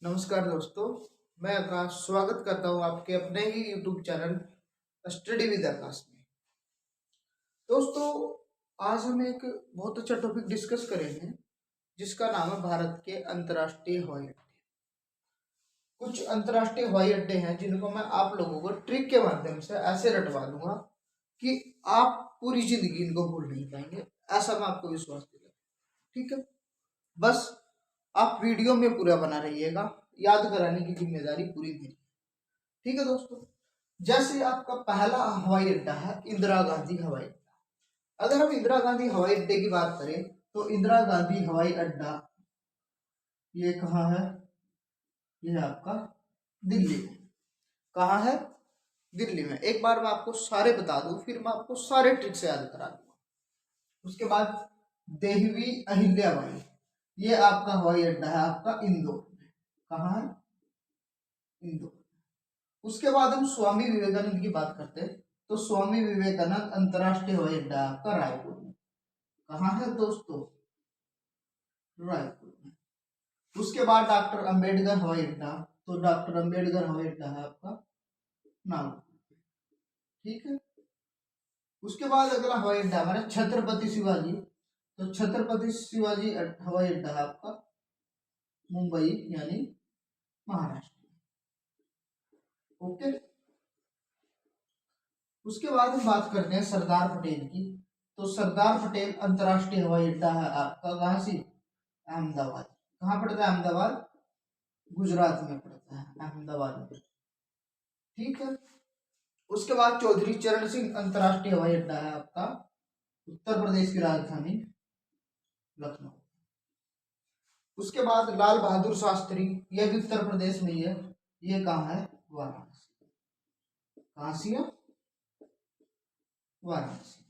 नमस्कार दोस्तों, मैं आकाश स्वागत करता हूं आपके अपने ही यूट्यूब चैनल स्टडी विद आकाश में। दोस्तों, आज हम एक बहुत अच्छा टॉपिक डिस्कस करेंगे जिसका नाम है भारत के अंतर्राष्ट्रीय हवाई अड्डे। कुछ अंतर्राष्ट्रीय हवाई अड्डे हैं जिनको मैं आप लोगों को ट्रिक के माध्यम से ऐसे रटवा दूंगा कि आप पूरी जिंदगी इनको भूल नहीं पाएंगे, ऐसा मैं आपको विश्वास दिलाता हूं। ठीक है, बस आप वीडियो में पूरा बना रहिएगा, याद कराने की जिम्मेदारी पूरी मेरी। ठीक है दोस्तों, जैसे आपका पहला हवाई अड्डा है इंदिरा गांधी हवाई अड्डा। अगर हम इंदिरा गांधी हवाई अड्डे की बात करें तो इंदिरा गांधी हवाई अड्डा ये कहाँ है? ये आपका दिल्ली में। कहाँ है? दिल्ली में। एक बार मैं आपको सारे बता दूं, फिर मैं आपको सारे ट्रिक से याद करा दूंगा। उसके बाद देवी अहिल्याबाई, ये आपका हवाई अड्डा है आपका इंदौर में। कहाँ है? इंदौर। उसके बाद हम स्वामी विवेकानंद की बात करते हैं तो स्वामी विवेकानंद अंतर्राष्ट्रीय हवाई अड्डा आपका रायपुर में। कहाँ है दोस्तों? रायपुर में। उसके बाद डॉक्टर अंबेडकर हवाई अड्डा, तो डॉक्टर अंबेडकर हवाई अड्डा है आपका नागपुर। ठीक है, उसके बाद अगला हवाई अड्डा हमारा छत्रपति शिवाजी, तो छत्रपति शिवाजी हवाई अड्डा है आपका मुंबई यानी महाराष्ट्र। ओके, उसके बाद हम बात करते हैं सरदार पटेल की, तो सरदार पटेल अंतर्राष्ट्रीय हवाई अड्डा है आपका कहाँ से? अहमदाबाद। कहाँ पड़ता है अहमदाबाद? गुजरात में पड़ता है, अहमदाबाद में। ठीक है, उसके बाद चौधरी चरण सिंह अंतर्राष्ट्रीय हवाई अड्डा है आपका उत्तर प्रदेश की राजधानी लखनऊ। उसके बाद लाल बहादुर शास्त्री, यह भी उत्तर प्रदेश में ही है। ये कहाँ है? वाराणसी। कहाँ से है? वाराणसी।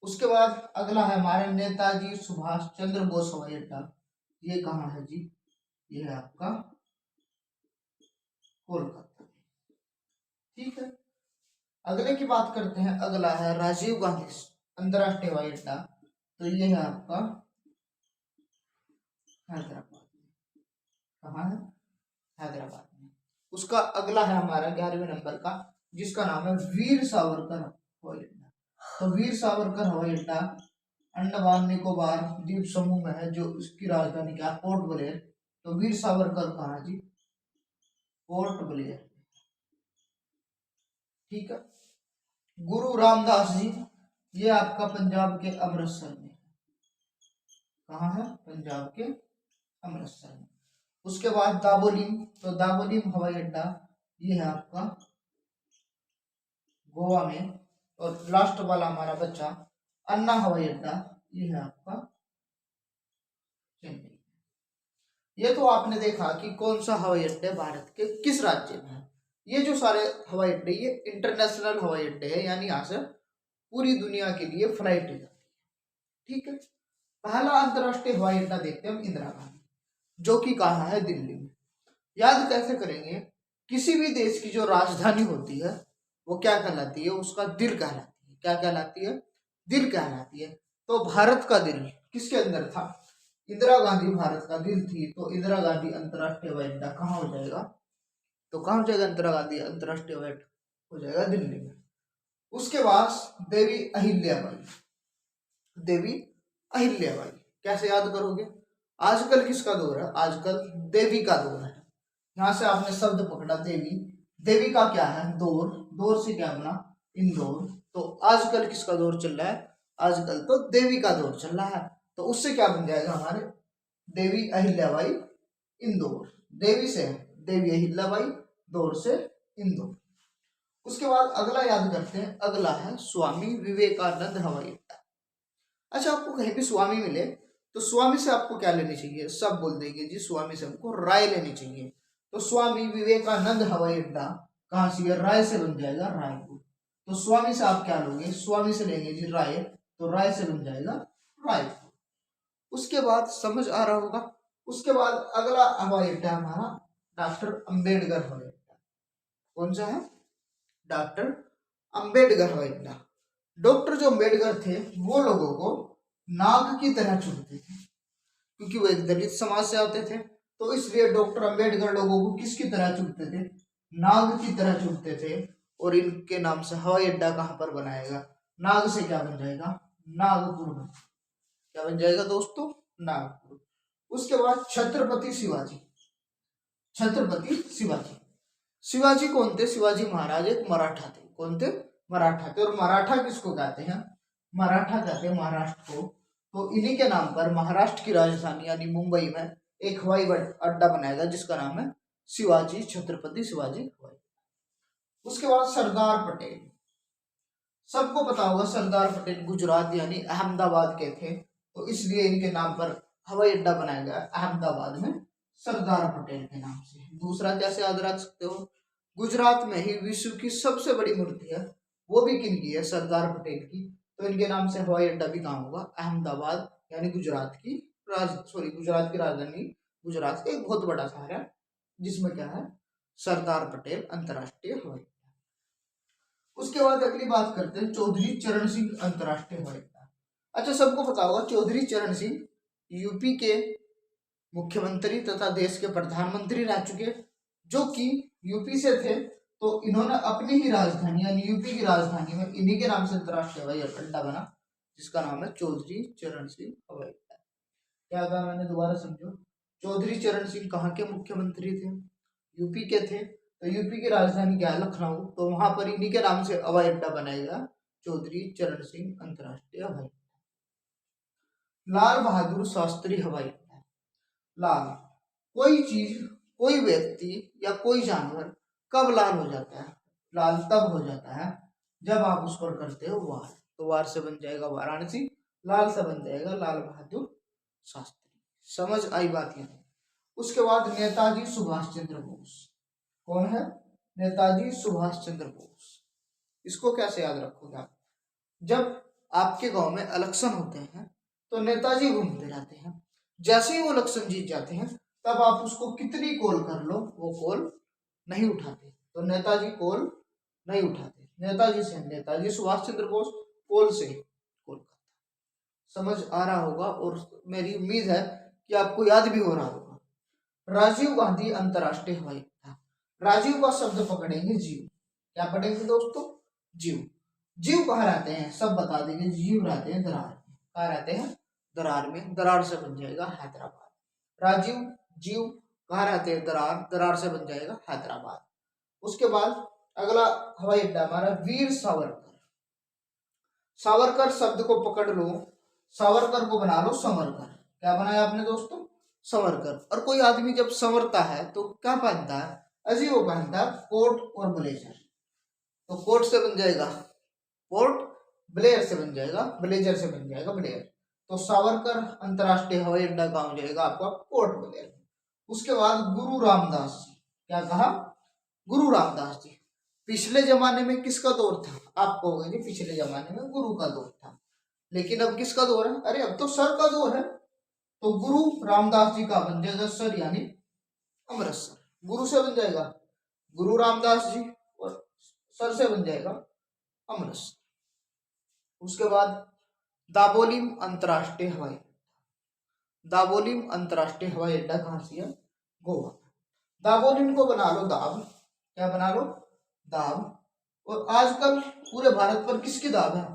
उसके बाद अगला है हमारे नेताजी सुभाष चंद्र बोस हवाई अड्डा। ये कहाँ है जी? ये है आपका कोलकाता। ठीक है, अगले की बात करते हैं। अगला है राजीव गांधी अंतर्राष्ट्रीय हवाई अड्डा, तो ये है आपका हैदराबाद में। कहाँ है? हैदराबाद में। उसका अगला है हमारा 11वें नंबर का, जिसका नाम है वीर सावरकर हवाई अड्डा। तो वीर सावरकर हवाई अड्डा अंडमान निकोबार द्वीप समूह में है, जो उसकी राजधानी क्या? Port Blair. तो वीर सावरकर कहाँ जी? Port Blair. ठीक है, गुरु रामदास जी, ये आपका पंजाब के अमृतसर में। कहाँ है? पंजाब के अमृतसर में। उसके बाद दाबोलिम, तो दाबोलिम हवाई अड्डा ये है आपका गोवा में। और लास्ट वाला हमारा बच्चा अन्ना हवाई अड्डा, ये है आपका चेन्नई। ये तो आपने देखा कि कौन सा हवाई अड्डे भारत के किस राज्य में है। ये जो सारे हवाई अड्डे ये इंटरनेशनल हवाई अड्डे है, यानी यहाँ से पूरी दुनिया के लिए फ्लाइट जाती है। ठीक है, पहला अंतरराष्ट्रीय हवाई अड्डा देखते हैं हम इंदिरा गांधी, जो कि कहाँ है? दिल्ली में। याद कैसे करेंगे? किसी भी देश की जो राजधानी होती है वो क्या कहलाती है? उसका दिल कहलाती है। क्या कहलाती है? दिल कहलाती है। तो भारत का दिल किसके अंदर था? इंदिरा गांधी भारत का दिल थी। तो इंदिरा गांधी अंतर्राष्ट्रीय हवाई अड्डा कहाँ हो जाएगा? तो कहाँ हो जाएगा? इंदिरा गांधी अंतर्राष्ट्रीय हवाई अड्डा हो जाएगा दिल्ली में। उसके बाद देवी अहिल्याबाई, देवी अहिल्याबाई कैसे याद करोगे? आजकल किसका दौर है? आजकल देवी का दौर है। यहां से आपने शब्द पकड़ा देवी, देवी का क्या है? दौर। दौर से क्या बना? इंदौर। तो आजकल किसका दौर चल रहा है? आजकल तो देवी का दौर चल रहा है। तो उससे क्या बन जाएगा हमारे? देवी अहिल्याबाई इंदौर। देवी से देवी अहिल्याबाई, दौर से इंदौर। उसके बाद अगला याद करते हैं। अगला है स्वामी विवेकानंद हवाई अड्डा। अच्छा, आपको कहीं भी स्वामी मिले तो स्वामी से आपको क्या लेनी चाहिए? सब बोल देंगे जी स्वामी से हमको राय लेनी चाहिए। तो स्वामी विवेकानंद हवाई अड्डा कहाँ से? राय से बन जाएगा रायपुर। तो स्वामी से आप क्या लोगे? स्वामी से लेंगे जी राय, तो राय से बन जाएगा रायपुर। उसके बाद समझ आ रहा होगा। उसके बाद अगला हवाई अड्डा हमारा डॉक्टर अंबेडकर हवाई अड्डा। कौन सा है? डॉक्टर अंबेडकर हवाई अड्डा। डॉक्टर जो अंबेडकर थे वो लोगों को नाग की तरह चुनते थे, क्योंकि वो एक दलित समाज से आते थे। तो इसलिए डॉक्टर अंबेडकर लोगों को किसकी तरह चुनते थे, नाग की तरह चुनते थे। और इनके नाम से हवाई अड्डा कहाँ पर बनाएगा, नाग से क्या बन जाएगा, नागपुर में। क्या बन जाएगा दोस्तों, नागपुर। उसके बाद छत्रपति शिवाजी, छत्रपति शिवाजी, शिवाजी कौन थे, शिवाजी महाराज एक मराठा थे। कौन थे, मराठा थे। और मराठा किसको कहते हैं, मराठा कहते हैं महाराष्ट्र को। तो इन्हीं के नाम पर महाराष्ट्र की राजधानी यानी मुंबई में एक हवाई अड्डा बनाएगा जिसका नाम है शिवाजी, छत्रपति शिवाजी हवाई। उसके बाद सरदार पटेल, सबको पता होगा सरदार पटेल गुजरात यानी अहमदाबाद के थे, तो इसलिए इनके नाम पर हवाई अड्डा बनाया गया अहमदाबाद में सरदार पटेल के नाम से। दूसरा कैसे याद रख सकते हो, गुजरात में ही विश्व की सबसे बड़ी मूर्ति है, वो भी किन की है, सरदार पटेल की। तो इनके नाम से हवाई अड्डा भी कहाँ होगा, अहमदाबाद यानी गुजरात की गुजरात की राजधानी, गुजरात एक बहुत बड़ा शहर है जिसमें क्या है, सरदार पटेल अंतरराष्ट्रीय हवाई अड्डा। उसके बाद अगली बात करते हैं चौधरी चरण सिंह अंतरराष्ट्रीय हवाई अड्डा। अच्छा, सबको पता होगा चौधरी चरण सिंह यूपी के मुख्यमंत्री तथा देश के प्रधानमंत्री रह चुके, जो कि यूपी से थे। तो इन्होंने अपनी ही राजधानी यानी यूपी की राजधानी में इन्हीं के नाम से अंतरराष्ट्रीय हवाई अड्डा बना जिसका नाम है चौधरी चरण सिंह हवाई अड्डा। क्या कहा मैंने, दोबारा समझो। चौधरी चरण सिंह कहाँ के मुख्यमंत्री थे, यूपी के थे। तो यूपी की राजधानी क्या है, लखनऊ। तो वहां पर इन्हीं के नाम से हवाई अड्डा बनाएगा चौधरी चरण सिंह अंतरराष्ट्रीय हवाई अड्डा। लाल बहादुर शास्त्री हवाई अड्डा। लाल, कोई चीज, कोई व्यक्ति या कोई जानवर कब लाल हो जाता है, लाल तब हो जाता है जब आप उस पर करते हो वार। तो वार से बन जाएगा वाराणसी, लाल से बन जाएगा लाल बहादुर शास्त्री। समझ आई बात यहाँ। उसके बाद नेताजी सुभाष चंद्र बोस, कौन है, नेताजी सुभाष चंद्र बोस। इसको कैसे याद रखोगे आप, जब आपके गांव में इलेक्शन होते हैं तो नेताजी घूमते रहते हैं, जैसे ही वो इलेक्शन जीत जाते हैं तब आप उसको कितनी कॉल कर लो वो कॉल नहीं उठाते। तो नेताजी कॉल नहीं उठाते, नेताजी से, नेताजी सुभाष चंद्र बोस कॉल से कॉल करता। समझ आ रहा होगा और मेरी उम्मीद है कि आपको याद भी हो रहा होगा। राजीव गांधी अंतरराष्ट्रीय हवाई अड्डा। राजीव का शब्द पकड़ेंगे जीव, क्या पढ़ेंगे दोस्तों, जीव। जीव कहाँ रहते हैं सब बता देंगे, जीव रहते हैं दरार में। कहाँ रहते हैं, दरार में। दरार से बन जाएगा हैदराबाद। राजीव, जीव कहाँ रहते हैं, दरार, दरार से बन जाएगा हैदराबाद। उसके बाद अगला हवाई अड्डा हमारा वीर सावरकर। सावरकर शब्द को पकड़ लो, सावरकर को बना लो संवरकर। क्या बनाया आपने दोस्तों, संवरकर। और कोई आदमी जब संवरता है तो क्या पहनता है, अजी वो पहनता है कोट और ब्लेजर। तो कोट से बन जाएगा कोट, ब्लेयर से बन जाएगा ब्लेजर, से बन जाएगा ब्लेयर। तो सावरकर अंतरराष्ट्रीय हवाई अड्डा कहाँ हो जाएगा आपका, पोर्ट ब्लेयर। उसके बाद गुरु रामदास जी, क्या कहा, गुरु रामदास जी। पिछले जमाने में किसका दौर था, आप कहोगे जी पिछले जमाने में गुरु का दौर था, लेकिन अब किसका दौर है, अरे अब तो सर का दौर है। तो गुरु रामदास जी का बन जाएगा सर यानी अमृतसर। गुरु से बन जाएगा गुरु रामदास जी और सर से बन जाएगा अमृतसर। उसके बाद दाबोलिम अंतरराष्ट्रीय हवाई अड्डा। दाबोलिम अंतरराष्ट्रीय हवाई अड्डा कहाँ से है, गोवा। दाबोलिम को बना लो दाब, क्या बना लो, दाब। और आजकल पूरे भारत पर किसकी दाब है,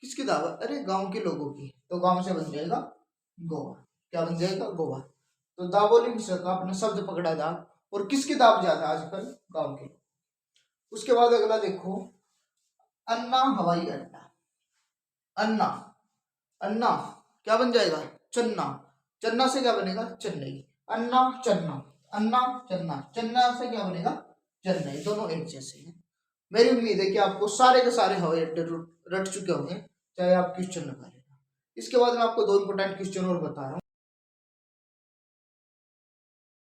किसकी दाब है, अरे गांव के लोगों की। तो गांव से बन जाएगा गोवा, क्या बन जाएगा, गोवा। तो दाबोलिम का अपना शब्द पकड़ा दाब, और किसकी दाब ज्यादा आजकल, गांव के। उसके बाद अगला देखो अन्ना हवाई अड्डा। अन्ना, अन्ना क्या बन जाएगा, चन्ना। चन्ना से क्या बनेगा, चेन्नई। अन्ना चन्ना, अन्ना चन्ना, चन्ना से क्या बनेगा, चेन्नई। दोनों एक जैसे हैं। मेरी उम्मीद है कि आपको सारे के सारे हवाई अड्डे रट चुके होंगे, चाहे आप क्वेश्चन लगा लेना। इसके बाद मैं आपको दो इंपोर्टेंट क्वेश्चन और बता रहा हूँ।